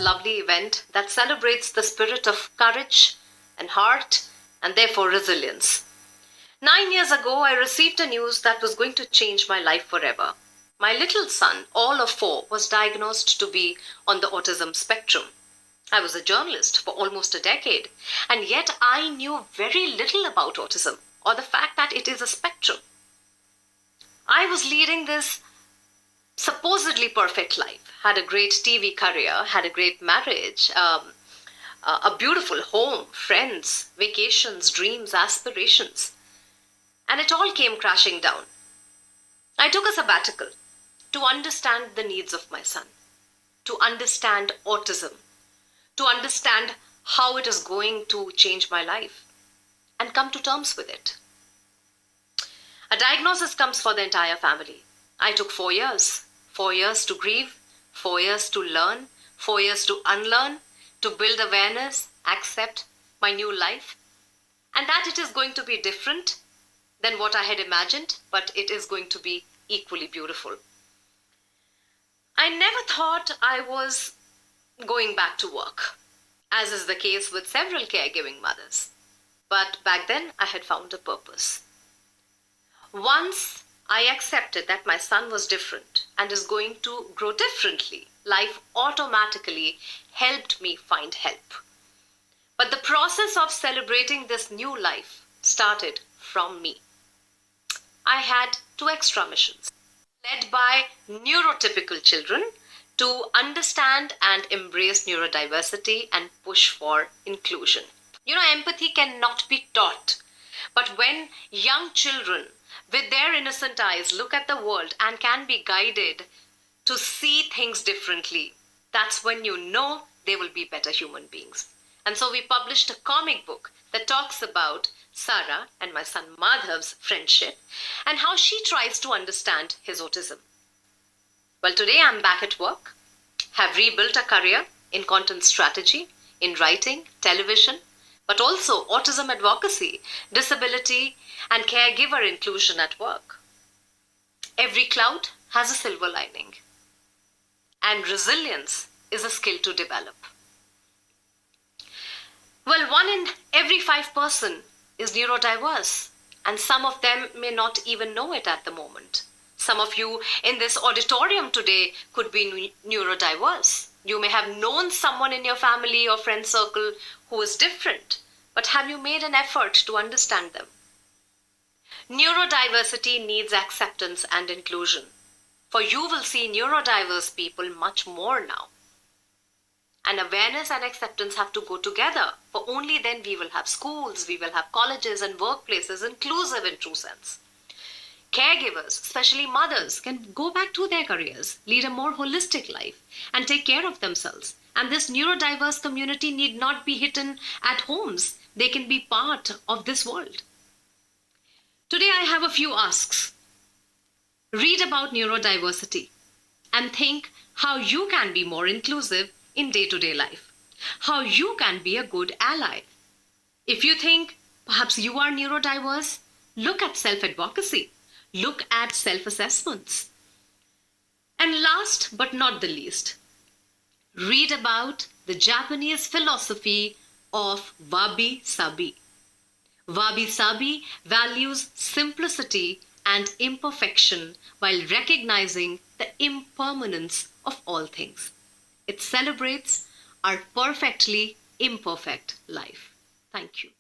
lovely event that celebrates the spirit of courage and heart and therefore resilience. 9 years ago, I received a news that was going to change my life forever. My little son, all of 4, was diagnosed to be on the autism spectrum. I was a journalist for almost a decade, and yet I knew very little about autism or the fact that it is a spectrum. I was leading this supposedly perfect life, had a great TV career, had a great marriage, a beautiful home, friends, vacations, dreams, aspirations. And it all came crashing down. I took a sabbatical to understand the needs of my son, to understand autism, to understand how it is going to change my life and come to terms with it. A diagnosis comes for the entire family. I took 4 years. 4 years to grieve, 4 years to learn, 4 years to unlearn, to build awareness, accept my new life, and that it is going to be different than what I had imagined, but it is going to be equally beautiful. I never thought I was going back to work, as is the case with several caregiving mothers. But back then, I had found a purpose. Once I accepted that my son was different and is going to grow differently, life automatically helped me find help. But the process of celebrating this new life started from me. I had 2 extra missions, led by neurotypical children to understand and embrace neurodiversity and push for inclusion. Empathy cannot be taught, but when young children with their innocent eyes look at the world and can be guided to see things differently, that's when you know they will be better human beings. And so we published a comic book that talks about Sarah and my son Madhav's friendship and how she tries to understand his autism. Well, today I'm back at work, have rebuilt a career in content strategy, in writing, television, but also autism advocacy, disability, and caregiver inclusion at work. Every cloud has a silver lining, and resilience is a skill to develop. Well, 1 in every 5 person is neurodiverse, and some of them may not even know it at the moment. Some of you in this auditorium today could be neurodiverse. You may have known someone in your family or friend circle who is different, but have you made an effort to understand them? Neurodiversity needs acceptance and inclusion, for you will see neurodiverse people much more now. And awareness and acceptance have to go together, for only then we will have schools, we will have colleges and workplaces inclusive in true sense. Caregivers, especially mothers, can go back to their careers, lead a more holistic life, and take care of themselves. And this neurodiverse community need not be hidden at homes. They can be part of this world. Today I have a few asks. Read about neurodiversity and think how you can be more inclusive in day-to-day life, how you can be a good ally. If you think perhaps you are neurodiverse, look at self-advocacy, look at self-assessments. And last but not the least, read about the Japanese philosophy of wabi-sabi. Wabi-sabi values simplicity and imperfection while recognizing the impermanence of all things. It celebrates our perfectly imperfect life. Thank you.